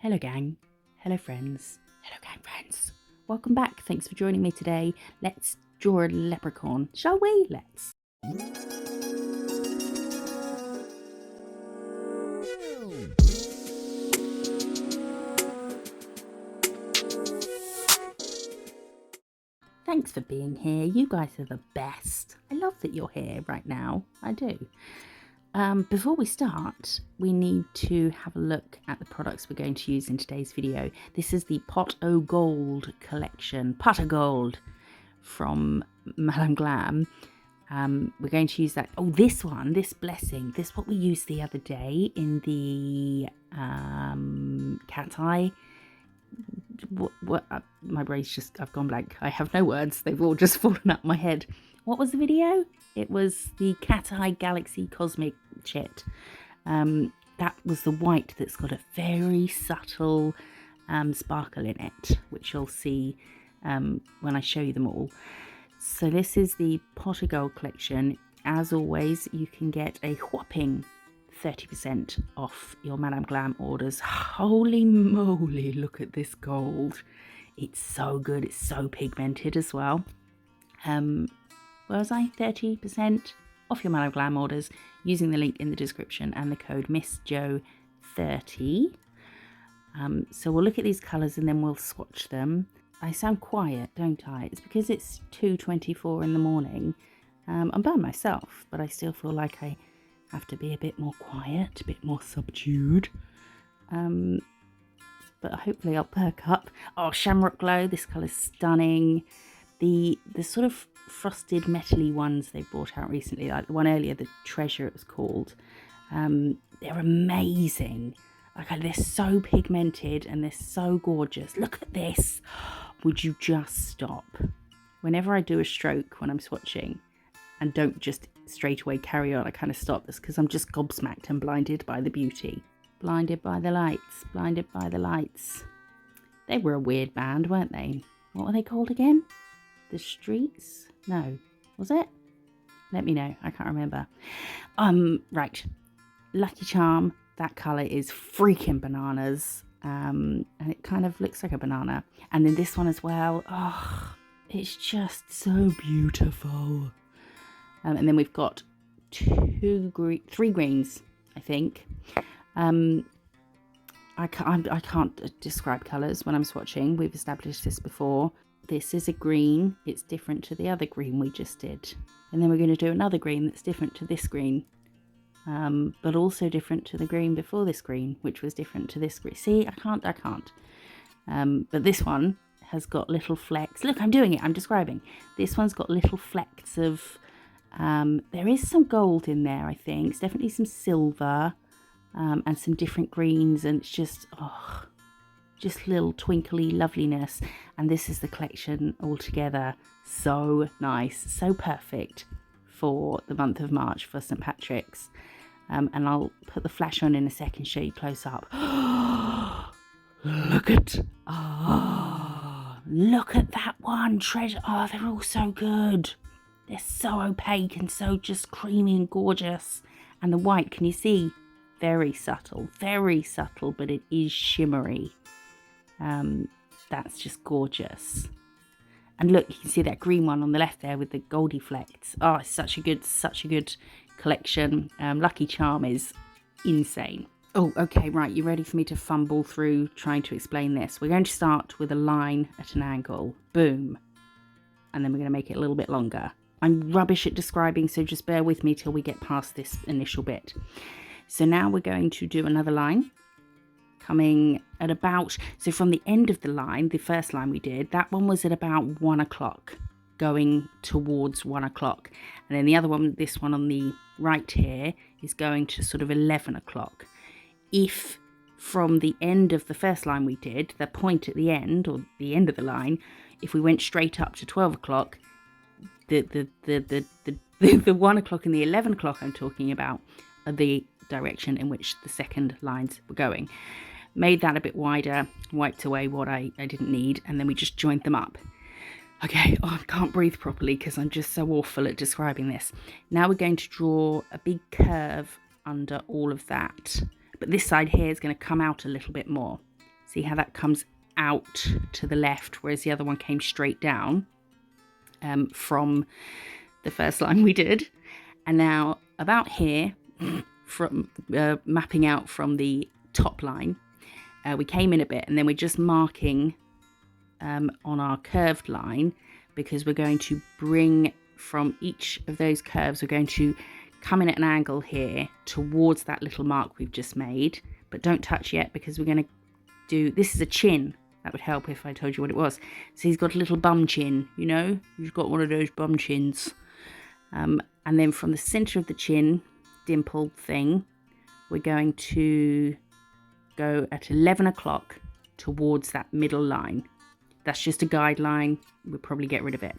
Hello gang, hello friends, welcome back, thanks for joining me today. Let's draw a leprechaun, shall we? Let's. Thanks for being here, you guys are the best. I love that you're here right now, I do. Before we start, we need to have a look at the products we're going to use in today's video. This is the Pot O' Gold collection, Pot O' Gold from Glam. We're going to use that. Oh, this one, this blessing, this what we used the other day in the cat eye. My brain's just, I've gone blank. I have no words. They've all just fallen up my head. What was the video? It was the Cat Eye Galaxy Cosmic Chit. That was the white that's got a very subtle sparkle in it, which you'll see when I show you them all. So this is the Pot O' Gold collection. As always, you can get a whopping 30% off your Madame Glam orders. Holy moly, look at this gold. It's so good. It's so pigmented as well. Where was I? 30% off your Madame Glam orders using the link in the description and the code MISSJO30. So we'll look at these colours and then we'll swatch them. I sound quiet, don't I? It's because it's 2:24 in the morning. I'm by myself, but I still feel like I have to be a bit more quiet, a bit more subdued. But hopefully I'll perk up. Oh, Shamrock Glow, this colour's stunning. The sort of frosted metally ones they brought out recently, like the one earlier, the Treasure it was called, they're amazing. Like, they're so pigmented and they're so gorgeous. Look at this. Would you just stop? Whenever I do a stroke when I'm swatching and don't just straight away carry on, I kind of stop. This because I'm just gobsmacked and blinded by the beauty. Blinded by the lights, blinded by the lights. They were a weird band, weren't they? What were they called again? The Streets? No, was it? Let me know, I can't remember. Right, Lucky Charm, that colour is freaking bananas, and it kind of looks like a banana. And then this one as well, oh, it's just so beautiful. And then we've got three greens, I think. I can't describe colours when I'm swatching, we've established this before. This is a green, it's different to the other green we just did. And then we're going to do another green that's different to this green. But also different to the green before this green, which was different to this green. See, I can't. But this one has got little flecks. Look, I'm doing it, I'm describing. This one's got little flecks of, there is some gold in there, I think. It's definitely some silver, and some different greens, and it's just, oh, just little twinkly loveliness. And this is the collection all together. So nice, so perfect for the month of March for St. Patrick's. And I'll put the flash on in a second, show you close up. Look at that one, Treasure. Oh, they're all so good. They're so opaque and so just creamy and gorgeous. And the white, can you see? Very subtle, but it is shimmery. That's just gorgeous. And look, you can see that green one on the left there with the goldy flecks. Oh, it's such a good collection. Lucky Charm is insane. Oh, okay, right, you ready for me to fumble through trying to explain this? We're going to start with a line at an angle, boom, and then we're going to make it a little bit longer. I'm rubbish at describing, so just bear with me till we get past this initial bit. So now we're going to do another line coming at about, so from the end of the line, the first line we did, that one was at about 1 o'clock, going towards 1 o'clock. And then the other one, this one on the right here, is going to sort of 11 o'clock. If from the end of the first line we did, the point at the end, or the end of the line, if we went straight up to 12 o'clock, the 1 o'clock and the 11 o'clock I'm talking about are the direction in which the second lines were going. Made that a bit wider, wiped away what I didn't need, and then we just joined them up. Okay, oh, I can't breathe properly because I'm just so awful at describing this. Now we're going to draw a big curve under all of that, but this side here is going to come out a little bit more. See how that comes out to the left, whereas the other one came straight down from the first line we did. And now about here, from mapping out from the top line, we came in a bit, and then we're just marking on our curved line, because we're going to bring from each of those curves, we're going to come in at an angle here towards that little mark we've just made. But don't touch yet, because we're going to do, this is a chin. That would help if I told you what it was. So he's got a little bum chin, you know, he's got one of those bum chins. And then from the center of the chin, dimpled thing, we're going to go at 11 o'clock towards that middle line. That's just a guideline. We'll probably get rid of it.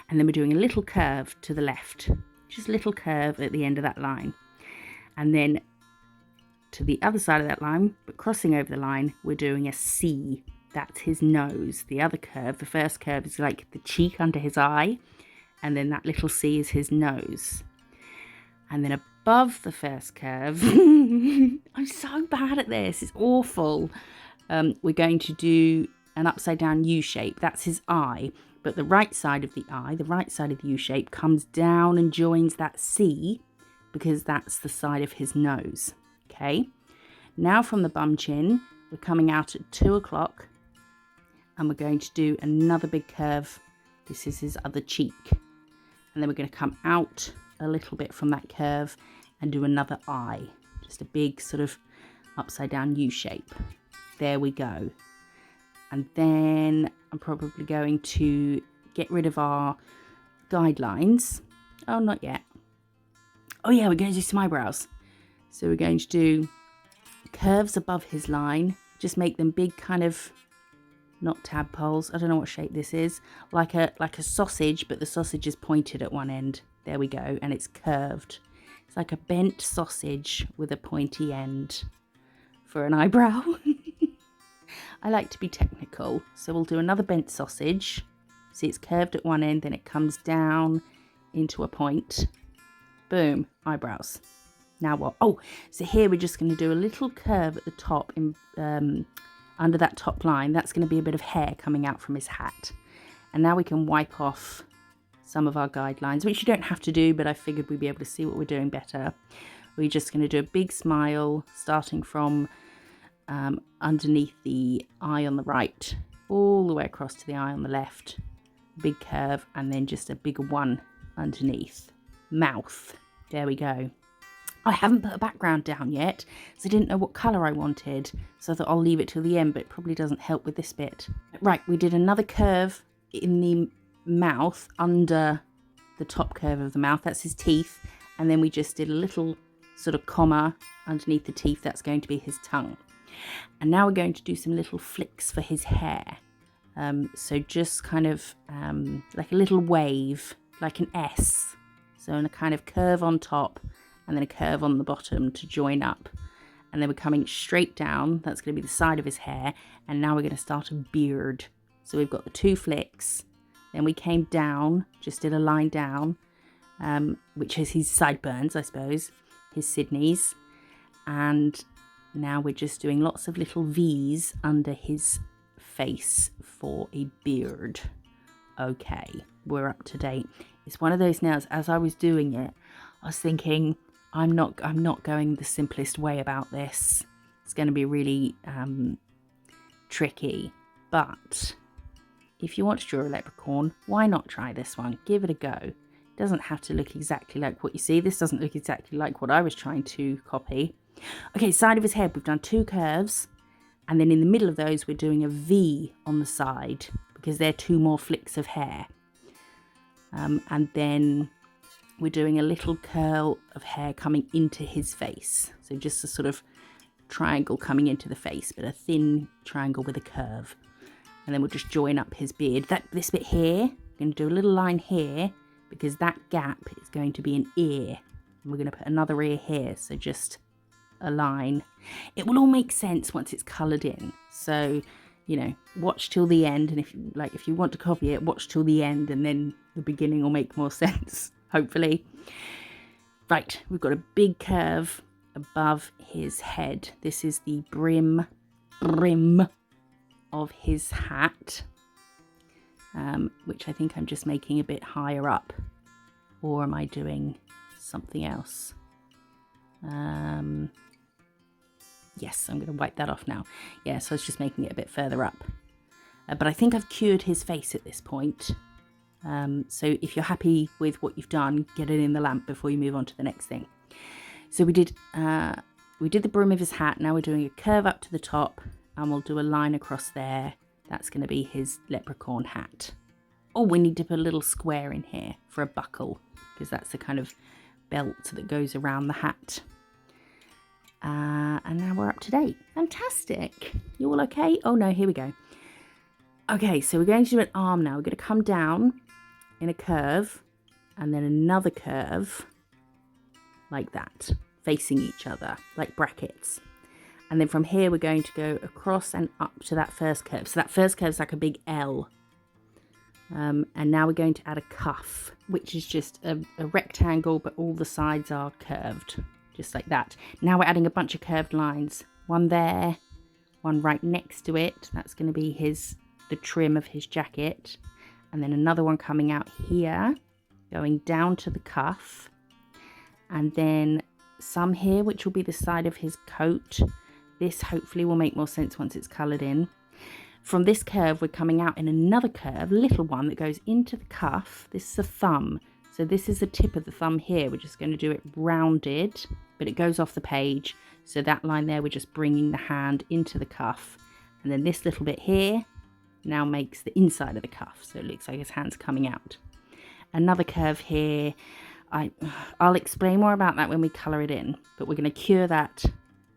And then we're doing a little curve to the left, just a little curve at the end of that line. And then to the other side of that line, but crossing over the line, we're doing a C. That's his nose. The other curve, the first curve, is like the cheek under his eye, and then that little C is his nose. And then above the first curve, I'm so bad at this, it's awful. We're going to do an upside down U shape. That's his eye, but the right side of the eye, the right side of the U shape, comes down and joins that C, because that's the side of his nose. Okay, now from the bum chin, we're coming out at 2 o'clock, and we're going to do another big curve. This is his other cheek. And then we're going to come out a little bit from that curve and do another eye. Just a big sort of upside down U shape. There we go. And then I'm probably going to get rid of our guidelines. Oh, not yet. Oh yeah, we're going to do some eyebrows. So we're going to do curves above his line. Just make them big, kind of, not tadpoles. I don't know what shape this is. Like a sausage, but the sausage is pointed at one end. There we go. And it's curved. It's like a bent sausage with a pointy end for an eyebrow. I like to be technical. So we'll do another bent sausage. See, it's curved at one end, then it comes down into a point. Boom, eyebrows. Now what? Oh, so here we're just going to do a little curve at the top in under that top line. That's going to be a bit of hair coming out from his hat. And now we can wipe off some of our guidelines, which you don't have to do, but I figured we'd be able to see what we're doing better. We're just going to do a big smile, starting from underneath the eye on the right, all the way across to the eye on the left. Big curve, and then just a bigger one underneath. Mouth. There we go. I haven't put a background down yet, so I didn't know what colour I wanted, so I thought I'll leave it till the end, but it probably doesn't help with this bit. Right, we did another curve in the mouth, under the top curve of the mouth. That's his teeth. And then we just did a little sort of comma underneath the teeth. That's going to be his tongue. And now we're going to do some little flicks for his hair. So just kind of like a little wave, like an S. So in a kind of curve on top, and then a curve on the bottom to join up. And then we're coming straight down. That's going to be the side of his hair. And now we're going to start a beard. So we've got the two flicks. Then we came down, just did a line down, which is his sideburns, I suppose, his Sydneys. And now we're just doing lots of little V's under his face for a beard. Okay, we're up to date. It's one of those nails, as I was doing it, I was thinking, I'm not going the simplest way about this. It's going to be really tricky. But if you want to draw a leprechaun, why not try this one? Give it a go. It doesn't have to look exactly like what you see. This doesn't look exactly like what I was trying to copy. Okay, side of his head, we've done two curves. And then in the middle of those, we're doing a V on the side, because they're two more flicks of hair. And then we're doing a little curl of hair coming into his face. So just a sort of triangle coming into the face, but a thin triangle with a curve. And then we'll just join up his beard. This bit here, we're going to do a little line here, because that gap is going to be an ear. And we're going to put another ear here, so just a line. It will all make sense once it's coloured in. So, you know, watch till the end, and if you want to copy it, watch till the end, and then the beginning will make more sense, hopefully. Right, we've got a big curve above his head. This is the brim of his hat, which I think I'm just making a bit higher up, or am I doing something else? Yes, I'm going to wipe that off now. Yeah, so I was just making it a bit further up. But I think I've cured his face at this point. So if you're happy with what you've done, get it in the lamp before you move on to the next thing. So we did the brim of his hat. Now we're doing a curve up to the top, and we'll do a line across there. That's going to be his leprechaun hat. Oh, we need to put a little square in here for a buckle, because that's the kind of belt that goes around the hat. And now we're up to date. Fantastic. You all okay? Oh no, here we go. Okay, so we're going to do an arm now. We're going to come down in a curve and then another curve like that, facing each other like brackets. And then from here, we're going to go across and up to that first curve. So that first curve is like a big L. And now we're going to add a cuff, which is just a rectangle, but all the sides are curved, just like that. Now we're adding a bunch of curved lines. One there, one right next to it. That's going to be the trim of his jacket. And then another one coming out here, going down to the cuff. And then some here, which will be the side of his coat. This hopefully will make more sense once it's coloured in. From this curve, we're coming out in another curve, little one that goes into the cuff. This is a thumb. So this is the tip of the thumb here. We're just going to do it rounded, but it goes off the page. So that line there, we're just bringing the hand into the cuff. And then this little bit here now makes the inside of the cuff. So it looks like his hand's coming out. Another curve here. I'll explain more about that when we colour it in, but we're going to cure that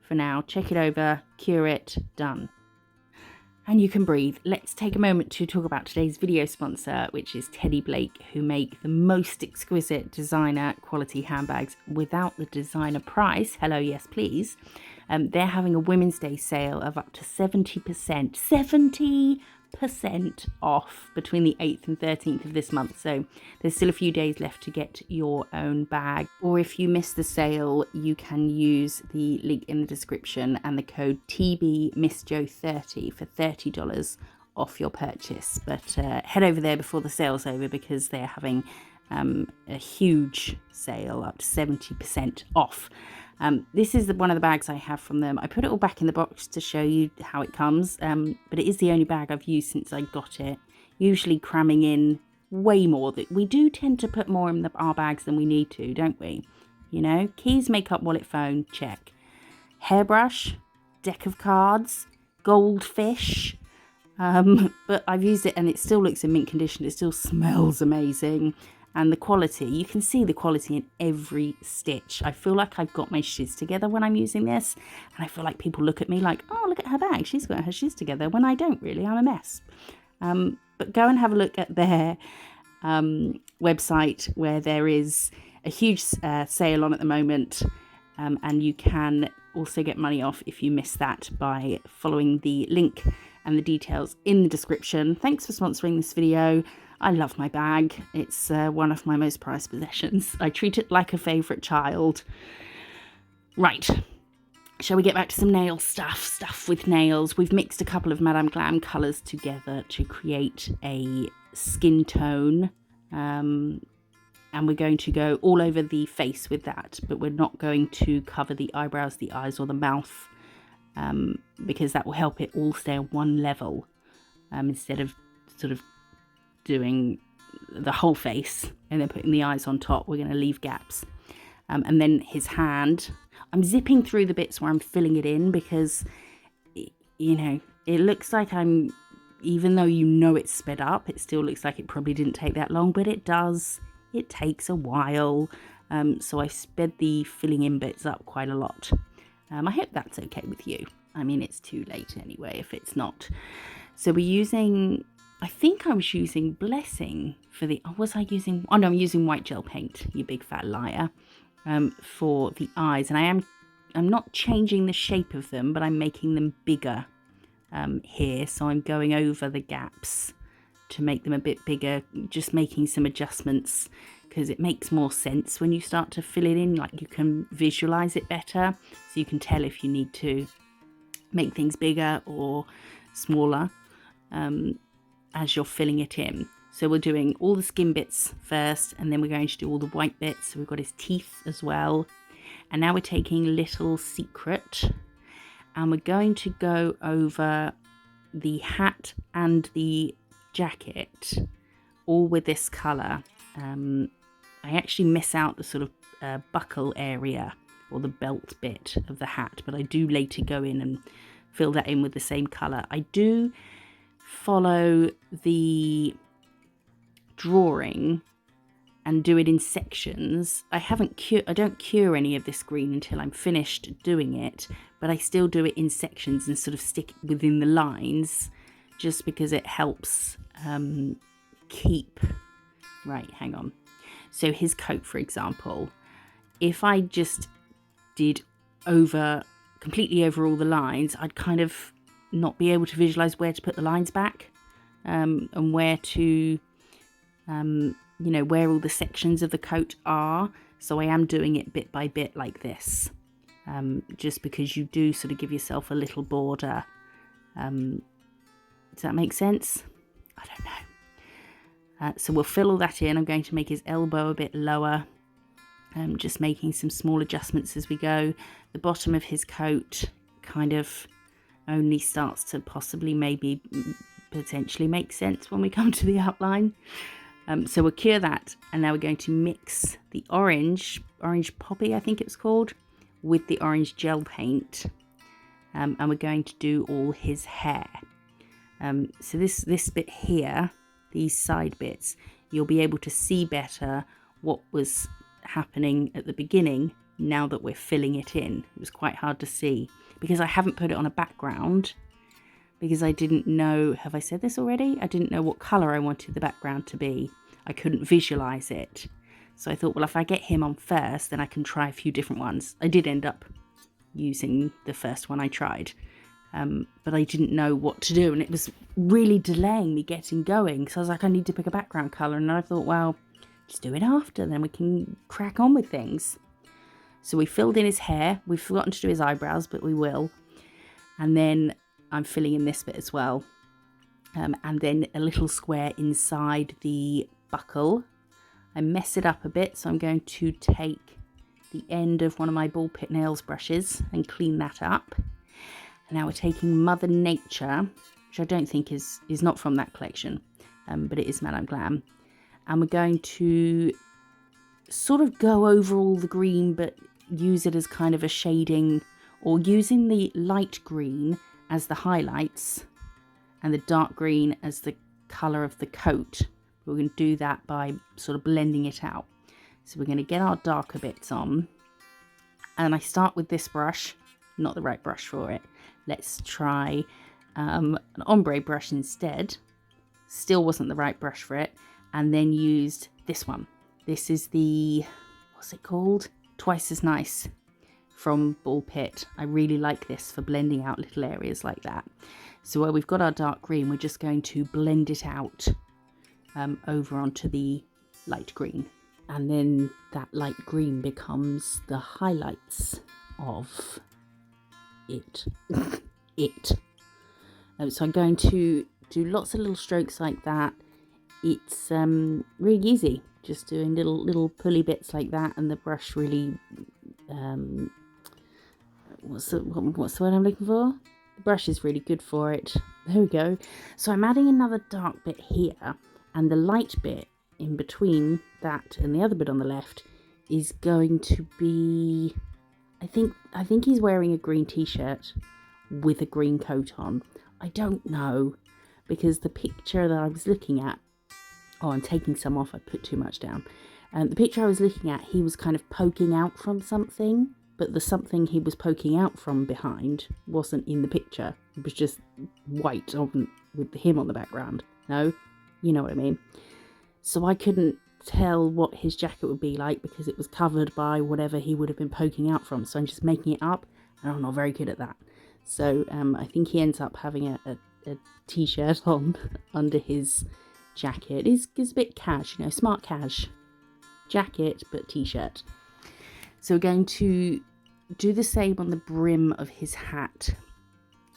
for now. Check it over, cure it, done. And you can breathe. Let's take a moment to talk about today's video sponsor, which is Teddy Blake, who make the most exquisite designer quality handbags without the designer price. Hello, yes, please. They're having a Women's Day sale of up to 70%. 70% off between the 8th and 13th of this month. So there's still a few days left to get your own bag. Or if you miss the sale, you can use the link in the description and the code TBMISSJO30 for $30 off your purchase. But head over there before the sale's over, because they're having a huge sale up to 70% off. This is one of the bags I have from them. I put it all back in the box to show you how it comes, but it is the only bag I've used since I got it, usually cramming in way more. We do tend to put more in our bags than we need to, don't we? You know, keys, makeup, wallet, phone, check. Hairbrush, deck of cards, goldfish, but I've used it and it still looks in mint condition. It still smells amazing. And the quality, you can see the quality in every stitch. I feel like I've got my shiz together when I'm using this. And I feel like people look at me like, oh, look at her bag. She's got her shiz together. When I don't really, I'm a mess. But go and have a look at their website, where there is a huge sale on at the moment. And you can also get money off if you miss that by following the link and the details in the description. Thanks for sponsoring this video. I love my bag. It's one of my most prized possessions. I treat it like a favourite child. Right. Shall we get back to some nail stuff with nails? We've mixed a couple of Madame Glam colours together to create a skin tone. And we're going to go all over the face with that, but we're not going to cover the eyebrows, the eyes or the mouth, because that will help it all stay on one level, instead of sort of doing the whole face and then putting the eyes on top. We're going to leave gaps. And then his hand, I'm zipping through the bits where I'm filling it in, because, you know, it looks like even though you know it's sped up, it still looks like it probably didn't take that long, but it does. It takes a while. So I sped the filling in bits up quite a lot. I hope that's okay with you. I mean, it's too late anyway if it's not. So we're using, I think I was using Blessing for the, was I using, oh no, I'm using white gel paint, you big fat liar, for the eyes. And I'm not changing the shape of them, but I'm making them bigger here. So I'm going over the gaps to make them a bit bigger, just making some adjustments, because it makes more sense when you start to fill it in. Like, you can visualize it better, so you can tell if you need to make things bigger or smaller. as you're filling it in. So we're doing all the skin bits first, and then we're going to do all the white bits. So we've got his teeth as well. And now we're taking Little Secret, and we're going to go over the hat and the jacket, all with this colour. I actually miss out the sort of buckle area, or the belt bit of the hat, but I do later go in and fill that in with the same colour. I do follow the drawing and do it in sections. I don't cure any of this green until I'm finished doing it, but I still do it in sections and sort of stick within the lines, just because it helps keep. Right, hang on. So his coat, for example, if I just did completely over all the lines, I'd kind of not be able to visualize where to put the lines back, and where to where all the sections of the coat are. So I am doing it bit by bit like this, just because you do sort of give yourself a little border. Does that make sense? I don't know. So we'll fill all that in. I'm going to make his elbow a bit lower, just making some small adjustments as we go. The bottom of his coat kind of only starts to potentially make sense when we come to the outline. So we'll cure that, and now we're going to mix the orange poppy, I think it's called, with the orange gel paint, and we're going to do all his hair. So this bit here, these side bits, you'll be able to see better what was happening at the beginning now that we're filling it in. It was quite hard to see because I haven't put it on a background, because I didn't know, have I said this already? I didn't know what colour I wanted the background to be. I couldn't visualise it. So I thought, well, if I get him on first, then I can try a few different ones. I did end up using the first one I tried, but I didn't know what to do, and it was really delaying me getting going. So I was like, I need to pick a background colour, and I thought, well, just do it after, then we can crack on with things. So we filled in his hair. We've forgotten to do his eyebrows, but we will. And then I'm filling in this bit as well, and then a little square inside the buckle. I mess it up a bit, so I'm going to take the end of one of my ball pit nails brushes and clean that up. And now we're taking Mother Nature, which I don't think is not from that collection, but it is Madame Glam, and we're going to sort of go over all the green, but use it as kind of a shading, or using the light green as the highlights and the dark green as the colour of the coat. We're going to do that by sort of blending it out. So we're going to get our darker bits on, and I start with this brush, not the right brush for it. Let's try an ombre brush instead. Still wasn't the right brush for it, and then used this one. This is the, what's it called? Twice as Nice from Ball Pit. I really like this for blending out little areas like that. So where we've got our dark green, we're just going to blend it out over onto the light green, and then that light green becomes the highlights of it. So I'm going to do lots of little strokes like that. It's really easy, just doing little pulley bits like that, and the brush really what's the word I'm looking for? The brush is really good for it. There we go. So I'm adding another dark bit here, and the light bit in between that and the other bit on the left is going to be, I think he's wearing a green t-shirt with a green coat on. I don't know, because the picture that I was looking at, oh, I'm taking some off, I put too much down. The picture I was looking at, he was kind of poking out from something, but the something he was poking out from behind wasn't in the picture. It was just white with him on the background. No? You know what I mean? So I couldn't tell what his jacket would be like because it was covered by whatever he would have been poking out from. So I'm just making it up, and I'm not very good at that. So I think he ends up having a t-shirt on under his jacket. It's a bit cash, smart cash. Jacket, but t-shirt. So we're going to do the same on the brim of his hat.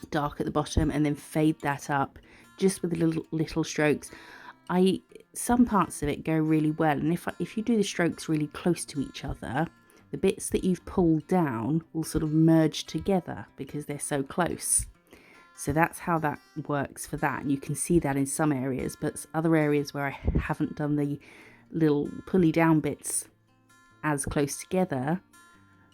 Dark at the bottom, and then fade that up just with the little strokes. Some parts of it go really well, and if you do the strokes really close to each other, the bits that you've pulled down will sort of merge together because they're so close. So that's how that works for that, and you can see that in some areas, but other areas where I haven't done the little pulley down bits as close together,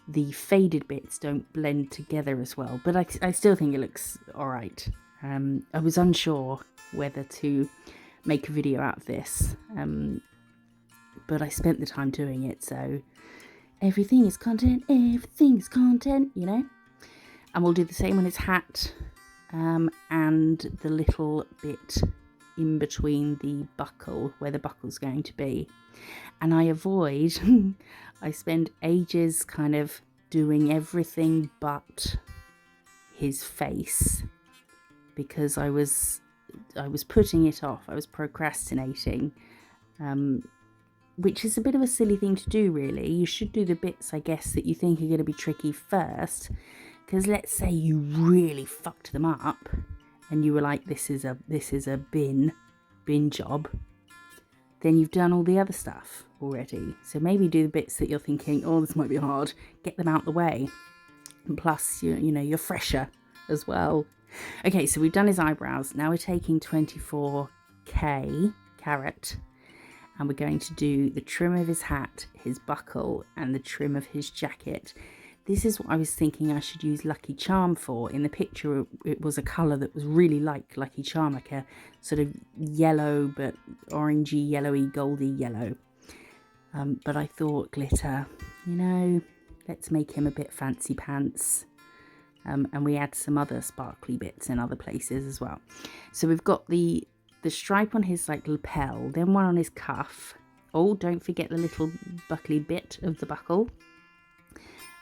the faded bits don't blend together as well. But I still think it looks alright. I was unsure whether to make a video out of this, but I spent the time doing it, so everything is content, you know. And we'll do the same on his hat, and the little bit in between the buckle, where the buckle's going to be. And I spend ages kind of doing everything but his face, because I was putting it off. I was procrastinating, which is a bit of a silly thing to do, really. You should do the bits, I guess, that you think are going to be tricky first, because let's say you really fucked them up and you were like, this is a bin job, then you've done all the other stuff already. So maybe do the bits that you're thinking, oh, this might be hard, get them out the way. And plus, you know, you're fresher as well. Okay, so we've done his eyebrows. Now we're taking 24K carat, and we're going to do the trim of his hat, his buckle, and the trim of his jacket. This is what I was thinking I should use Lucky Charm for. In the picture, it was a colour that was really like Lucky Charm, like a sort of yellow, but orangey, yellowy, goldy yellow. But I thought glitter, you know, let's make him a bit fancy pants. And we add some other sparkly bits in other places as well. So we've got the stripe on his like lapel, then one on his cuff. Oh, don't forget the little buckly bit of the buckle.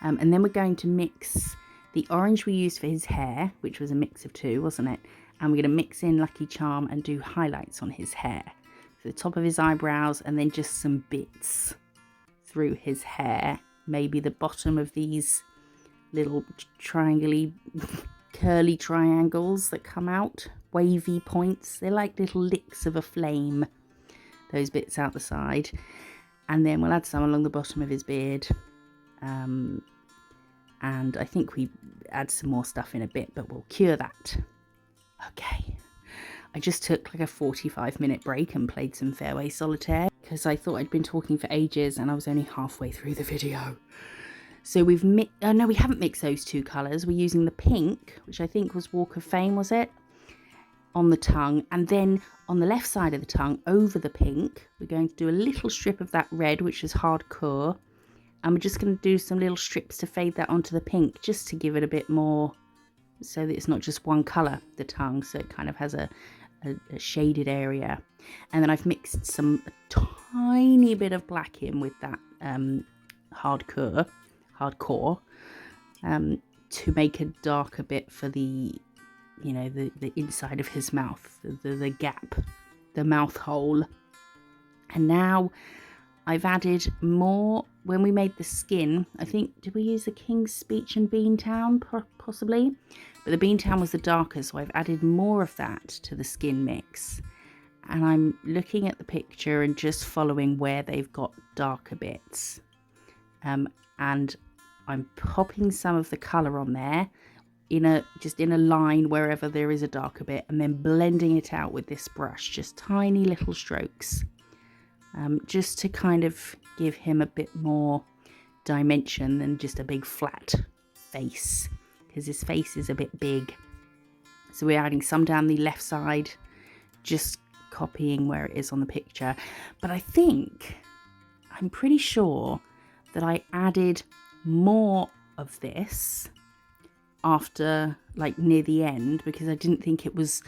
And then we're going to mix the orange we used for his hair, which was a mix of two, wasn't it? And we're going to mix in Lucky Charm and do highlights on his hair. So the top of his eyebrows, and then just some bits through his hair. Maybe the bottom of these little triangly, curly triangles that come out. Wavy points. They're like little licks of a flame. Those bits out the side. And then we'll add some along the bottom of his beard. And I think we add some more stuff in a bit, but we'll cure that. Okay, I just took like a 45-minute break and played some Fairway Solitaire, because I thought I'd been talking for ages and I was only halfway through the video. So we've no, we haven't mixed those two colours. We're using the pink, which I think was Walk of Fame, was it? On the tongue, and then on the left side of the tongue, over the pink, we're going to do a little strip of that red, which is hardcore. And we're just going to do some little strips to fade that onto the pink, just to give it a bit more, so that it's not just one colour, the tongue, so it kind of has a shaded area. And then I've mixed a tiny bit of black in with that hardcore, to make a darker bit for the, you know, the inside of his mouth, the gap, the mouth hole. And now I've added more. When we made the skin, I think, did we use the King's Speech and Beantown? Possibly. But the Beantown was the darker, so I've added more of that to the skin mix. And I'm looking at the picture and just following where they've got darker bits. And I'm popping some of the colour on there, just in a line wherever there is a darker bit, and then blending it out with this brush, just tiny little strokes. Just to kind of give him a bit more dimension than just a big flat face, because his face is a bit big. So we're adding some down the left side, just copying where it is on the picture. But I'm pretty sure that I added more of this after, like, near the end, because I didn't think it was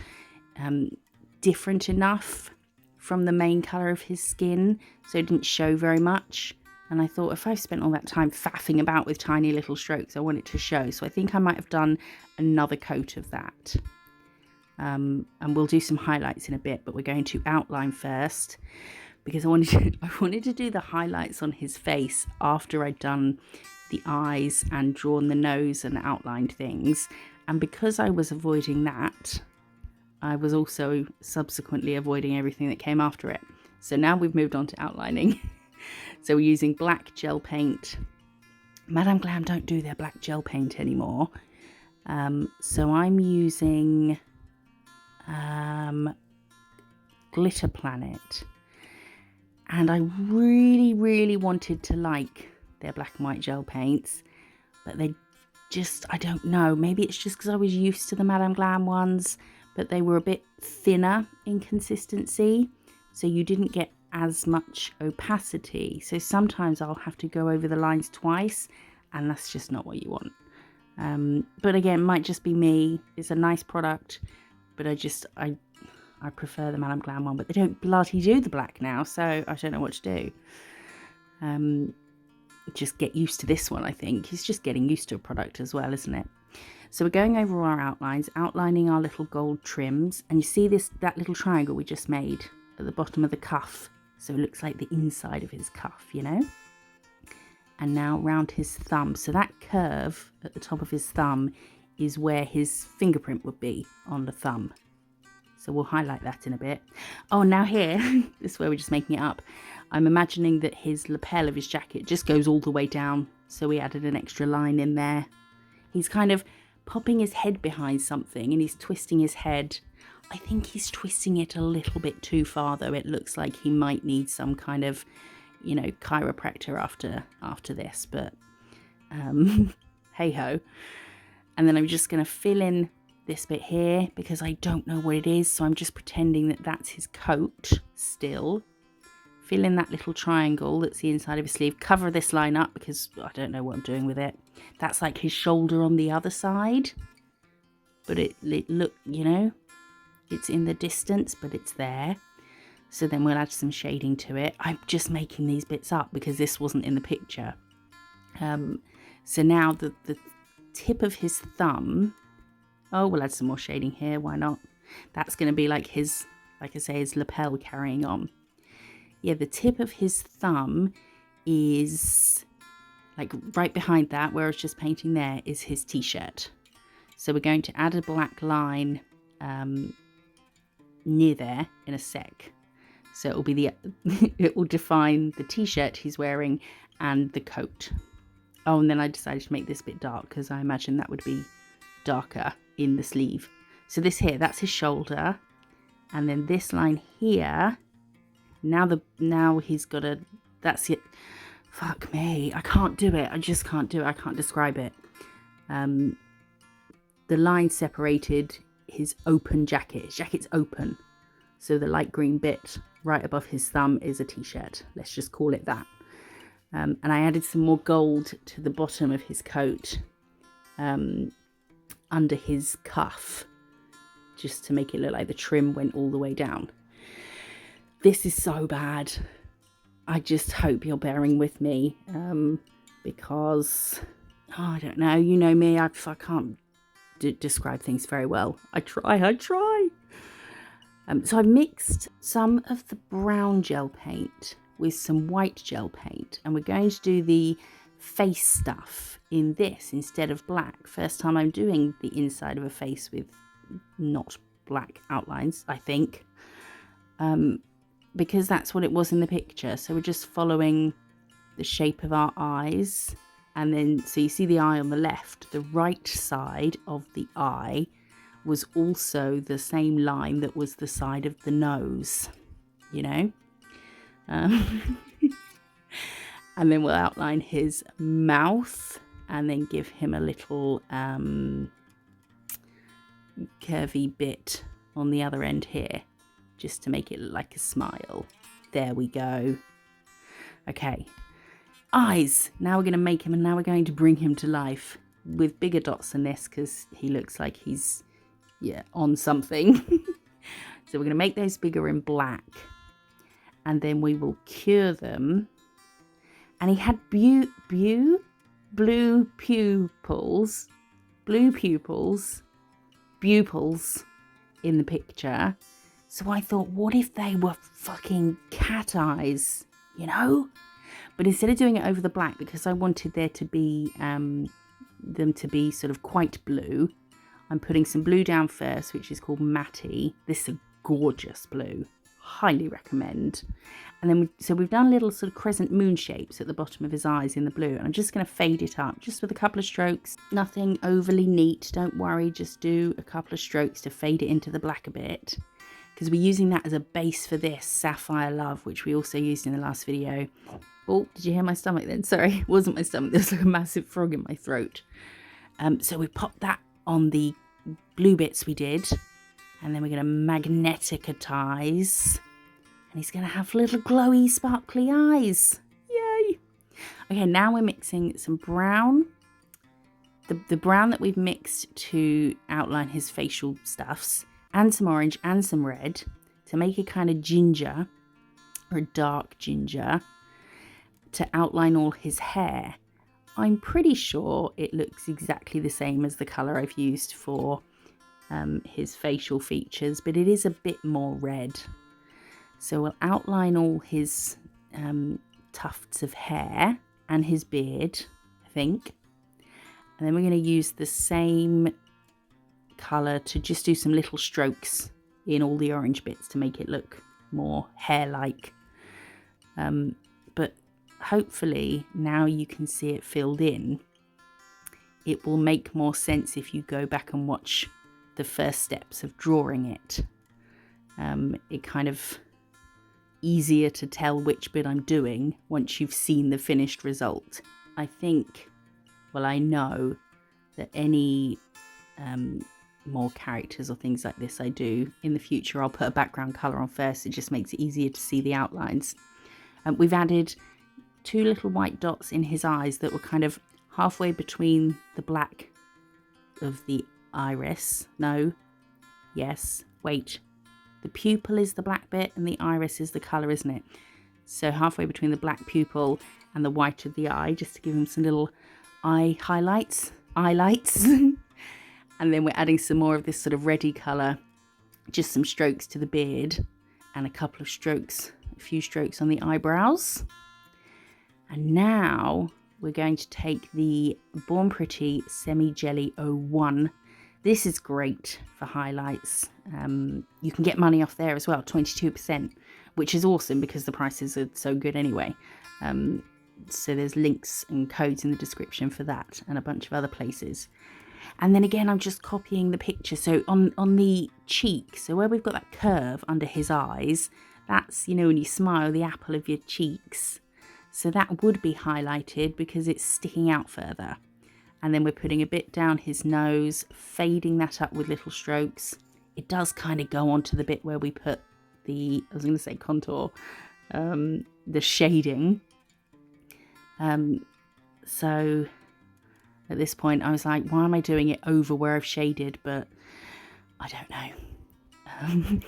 different enough from the main colour of his skin, so it didn't show very much. And I thought, if I've spent all that time faffing about with tiny little strokes, I want it to show. So I think I might have done another coat of that. And we'll do some highlights in a bit, but we're going to outline first, because I wanted to do the highlights on his face after I'd done the eyes and drawn the nose and outlined things. And because I was avoiding that, I was also subsequently avoiding everything that came after it. So now we've moved on to outlining. So we're using black gel paint. Madame Glam don't do their black gel paint anymore. So I'm using Glitter Planet. And I really wanted to like their black and white gel paints, but they just, I don't know, maybe it's just because I was used to the Madame Glam ones, but they were a bit thinner in consistency, so you didn't get as much opacity. So sometimes I'll have to go over the lines twice, and that's just not what you want. But again, it might just be me. It's a nice product, but I prefer the Madame Glam one, but they don't bloody do the black now, so I don't know what to do. Just get used to this one, I think. It's just getting used to a product as well, isn't it? So we're going over our outlines, outlining our little gold trims, and you see that little triangle we just made at the bottom of the cuff, so it looks like the inside of his cuff, you know? And now round his thumb. So that curve at the top of his thumb is where his fingerprint would be on the thumb. So we'll highlight that in a bit. Oh, now here, this is where we're just making it up. I'm imagining that his lapel of his jacket just goes all the way down. So we added an extra line in there. He's kind of popping his head behind something and he's twisting his head. I think he's twisting it a little bit too far though. It looks like he might need some kind of, you know, chiropractor after this, but hey ho. And then I'm just going to fill in this bit here because I don't know what it is, so I'm just pretending that that's his coat still. Fill in that little triangle that's the inside of his sleeve. Cover this line up because I don't know what I'm doing with it. That's like his shoulder on the other side, but it look, you know, it's in the distance, but it's there. So then we'll add some shading to it. I'm just making these bits up because this wasn't in the picture. So now the tip of his thumb. Oh, we'll add some more shading here. Why not? That's going to be like his, like I say, his lapel carrying on. Yeah, the tip of his thumb is like right behind that, where I was just painting there, is his t-shirt. So we're going to add a black line near there in a sec. So it will be it will define the t-shirt he's wearing and the coat. Oh, and then I decided to make this bit dark because I imagine that would be darker in the sleeve. So this here, that's his shoulder, and then this line here. Now he's got a, that's it. Fuck me, I can't do it. I just can't do it. I can't describe it. The line separated his open jacket. His jacket's open, so the light green bit right above his thumb is a t-shirt. Let's just call it that. And I added some more gold to the bottom of his coat, under his cuff, just to make it look like the trim went all the way down. This is so bad. I just hope you're bearing with me, because, oh, I don't know, you know me, I can't describe things very well. I try. So I mixed some of the brown gel paint with some white gel paint, and we're going to do the face stuff in this instead of black. First time I'm doing the inside of a face with not black outlines, I think, because that's what it was in the picture. So we're just following the shape of our eyes, and then so you see the eye on the left, the right side of the eye was also the same line that was the side of the nose, you know. And then we'll outline his mouth and then give him a little curvy bit on the other end here, just to make it look like a smile. There we go. Okay, eyes. Now we're going to make him, and now we're going to bring him to life with bigger dots than this because he looks like he's, yeah, on something. So we're going to make those bigger in black, and then we will cure them. And he had blue pupils in the picture. So I thought, what if they were fucking cat eyes, you know? But instead of doing it over the black, because I wanted there to be them to be sort of quite blue, I'm putting some blue down first, which is called Matty. This is a gorgeous blue. Highly recommend. And then, so we've done little sort of crescent moon shapes at the bottom of his eyes in the blue. And I'm just going to fade it up just with a couple of strokes. Nothing overly neat. Don't worry. Just do a couple of strokes to fade it into the black a bit. Because we're using that as a base for this Sapphire Love, which we also used in the last video. Oh, did you hear my stomach then? Sorry, it wasn't my stomach. There's like a massive frog in my throat. So we popped that on the blue bits we did. And then we're going to magneticatize. And he's going to have little glowy, sparkly eyes. Yay! Okay, now we're mixing some brown. The brown that we've mixed to outline his facial stuffs. And some orange and some red. To make a kind of ginger. Or a dark ginger. To outline all his hair. I'm pretty sure it looks exactly the same as the colour I've used for his facial features. But it is a bit more red. So we'll outline all his tufts of hair and his beard, I think. And then we're going to use the same colour to just do some little strokes in all the orange bits to make it look more hair-like. But hopefully now you can see it filled in. It will make more sense if you go back and watch the first steps of drawing it. It kind of easier to tell which bit I'm doing once you've seen the finished result. I think, well, I know that any more characters or things like this I do in the future, I'll put a background colour on first. It just makes it easier to see the outlines. We've added 2 little white dots in his eyes that were kind of halfway between the black of the iris. No, yes, wait. The pupil is the black bit and the iris is the colour, isn't it? So halfway between the black pupil and the white of the eye, just to give him some little eye highlights. And then we're adding some more of this sort of reddy colour, just some strokes to the beard and a couple of strokes, a few strokes on the eyebrows. And now we're going to take the Born Pretty Semi Jelly 01. This is great for highlights. You can get money off there as well, 22%, which is awesome because the prices are so good anyway. So there's links and codes in the description for that and a bunch of other places. And then again, I'm just copying the picture. So on the cheek, so where we've got that curve under his eyes, that's, you know, when you smile, the apple of your cheeks. So that would be highlighted because it's sticking out further. And then we're putting a bit down his nose, fading that up with little strokes. It does kind of go on to the bit where we put the, I was going to say contour, the shading. So at this point I was like, why am I doing it over where I've shaded? But I don't know.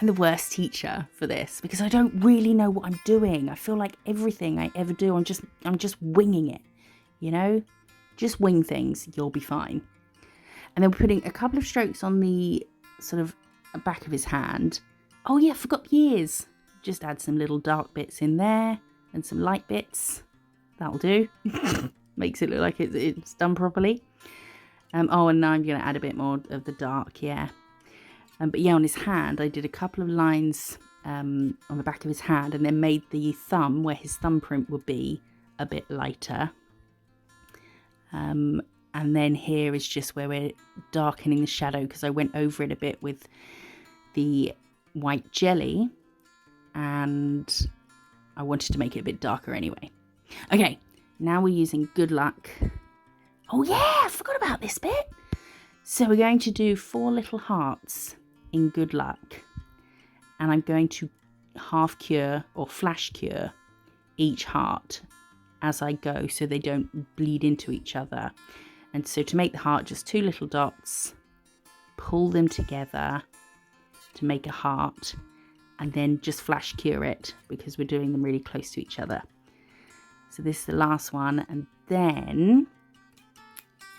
I'm the worst teacher for this because I don't really know what I'm doing. I feel like everything I ever do, I'm just winging it, you know? Just wing things, you'll be fine. And then we're putting a couple of strokes on the sort of back of his hand. Oh yeah, forgot ears. Just add some little dark bits in there and some light bits. That'll do. Makes it look like it's done properly. Oh, and now I'm going to add a bit more of the dark, yeah. But yeah, on his hand, I did a couple of lines on the back of his hand and then made the thumb, where his thumbprint would be, a bit lighter. And then here is just where we're darkening the shadow because I went over it a bit with the white jelly and I wanted to make it a bit darker anyway. Okay, now we're using Good Luck. Oh yeah, I forgot about this bit. So we're going to do 4 little hearts in Good Luck. And I'm going to half cure or flash cure each heart as I go so they don't bleed into each other. And so to make the heart, just 2 little dots, pull them together to make a heart, and then just flash cure it because we're doing them really close to each other. So this is the last one, and then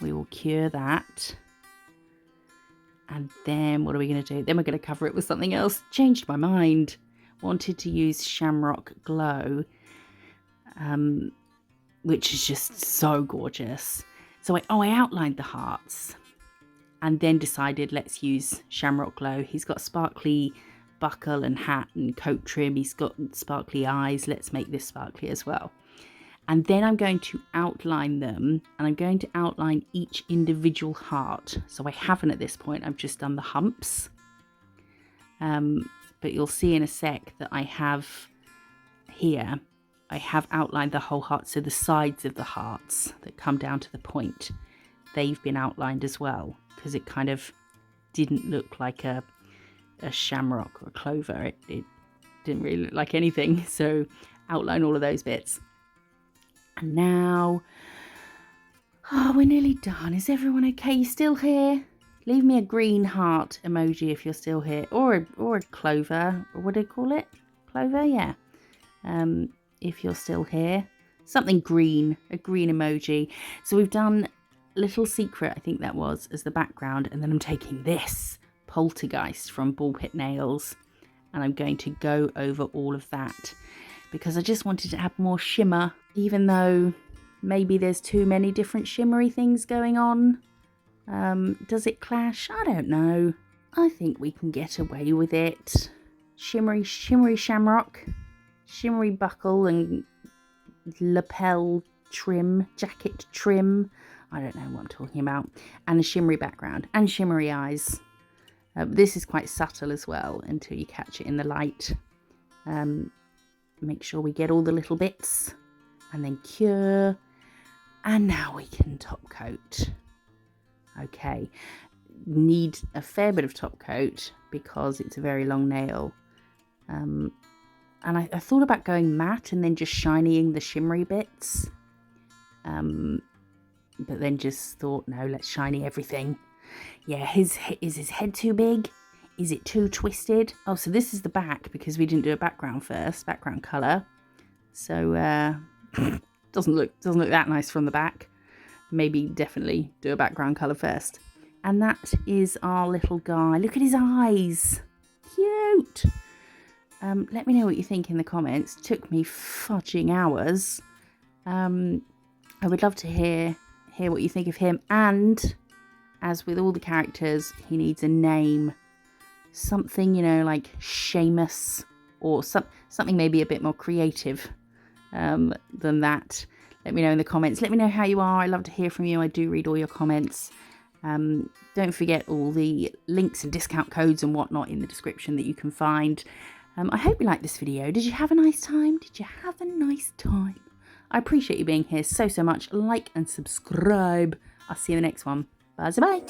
we will cure that. And then what are we going to do? Then we're going to cover it with something else. Changed my mind. Wanted to use Shamrock Glow, which is just so gorgeous. So I outlined the hearts. and then decided let's use Shamrock Glow. He's got sparkly buckle and hat and coat trim. He's got sparkly eyes. Let's make this sparkly as well. And then I'm going to outline them, and I'm going to outline each individual heart. So I haven't at this point, I've just done the humps. But you'll see in a sec that I have here, I have outlined the whole heart. So the sides of the hearts that come down to the point, they've been outlined as well, because it kind of didn't look like a shamrock or a clover. It didn't really look like anything. So outline all of those bits. And now, oh, we're nearly done. Is everyone okay? You still here? Leave me a green heart emoji if you're still here, or a clover, or what do you call it? Clover, yeah. If you're still here, something green, a green emoji. So we've done Little Secret, I think that was, as the background, and then I'm taking this Poltergeist from Ball Pit Nails, and I'm going to go over all of that because I just wanted to add more shimmer, even though maybe there's too many different shimmery things going on. Does it clash? I don't know. I think we can get away with it. Shimmery shamrock, shimmery buckle and lapel trim, jacket trim. I don't know what I'm talking about. And a shimmery background and shimmery eyes. This is quite subtle as well until you catch it in the light. Make sure we get all the little bits and then cure. And now we can top coat. Okay, need a fair bit of top coat because it's a very long nail. And I thought about going matte and then just shining the shimmery bits. But then just thought, no, let's shiny everything. Yeah, is his head too big? Is it too twisted? Oh, so this is the back because we didn't do a background first, background colour. So doesn't look that nice from the back. Maybe definitely do a background colour first. And that is our little guy. Look at his eyes. Cute. Let me know what you think in the comments. It took me fudging hours. I would love to hear what you think of him. And as with all the characters, he needs a name. Something, you know, like Seamus, or something maybe a bit more creative than that. Let me know in the comments. Let me know how you are. I love to hear from you. I do read all your comments. Don't forget all the links and discount codes and whatnot in the description that you can find. I hope you liked this video. Did you have a nice time? Did you have a nice time? I appreciate you being here so much. Like and subscribe. I'll see you in the next one. Bye-bye.